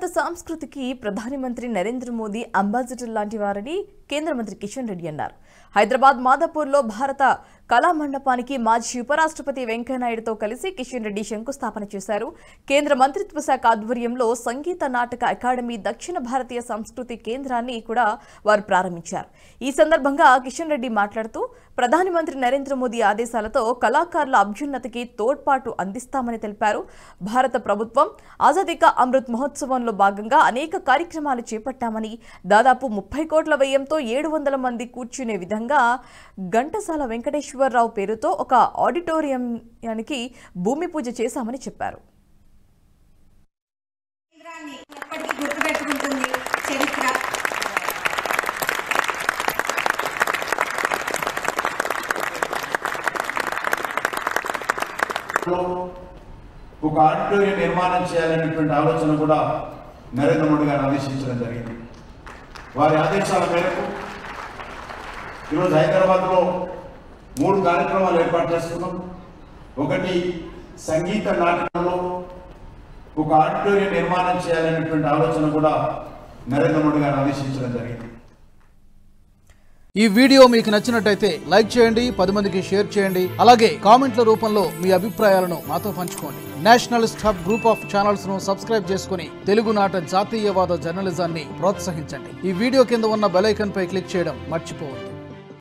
భారత సంస్కృతికి ప్రధానమంత్రి నరేంద్ర మోదీ అంబాసిడర్ లాంటి వారని కేంద్ర మంత్రి కిషన్ రెడ్డి అన్నారు. హైదరాబాద్ మాదాపూర్లో భారత కళా మండపానికి మాజీ ఉపరాష్ట్రపతి వెంకయ్యనాయుడుతో కలిసి కిషన్ రెడ్డి శంకుస్థాపన చేశారు. కేంద్ర మంత్రిత్వ శాఖ ఆధ్వర్యంలో సంగీత నాటక అకాడమీ దక్షిణ భారతీయ సంస్కృతి కేంద్రాన్ని కూడా వారు ప్రారంభించారు. ఈ సందర్భంగా కిషన్ రెడ్డి మాట్లాడుతూ ప్రధానమంత్రి నరేంద్ర మోదీ ఆదేశాలతో కళాకారుల అభ్యున్నతికి తోడ్పాటు అందిస్తామని తెలిపారు. భారత ప్రభుత్వం ఆజాదీ కా అమృత్ మహోత్సవంలో భాగంగా అనేక కార్యక్రమాలు చేపట్టామని, దాదాపు 30 కోట్ల వ్యయంతో 700 మంది కూర్చునే విధంగా ఘంటసాల వెంకటేశ్వరరావు పేరుతో ఒక ఆడిటోరియానికి భూమి పూజ చేశామని చెప్పారు. ఒక ఆడిటోరియం నిర్మాణం చేయాలనేటువంటి ఆలోచన కూడా నరేంద్ర మోడీ గారు ఆదేశించడం జరిగింది. వారి ఆదేశాల మేరకు ఈరోజు హైదరాబాద్లో 3 కార్యక్రమాలు ఏర్పాటు చేస్తున్నాం. ఒకటి సంగీత నాటకంలో ఒక ఆడిటోరియం నిర్మాణం చేయాలనేటువంటి ఆలోచన కూడా నరేంద్ర మోడీ గారు ఆదేశించడం జరిగింది. ఈ వీడియో మీకు నచ్చినట్టయితే లైక్ చేయండి, 10 మందికి షేర్ చేయండి. అలాగే కామెంట్ల రూపంలో మీ అభిప్రాయాలను మాతో పంచుకోండి. Nationalist hub group of channels ను సబ్స్క్రైబ్ చేసుకుని తెలుగునాట జాతీయవాద జర్నలిజాన్ని ప్రోత్సహించండి. ఈ వీడియో కింద ఉన్న బెల్ ఐకాన్ పై క్లిక్ చేయడం మర్చిపోవద్దు.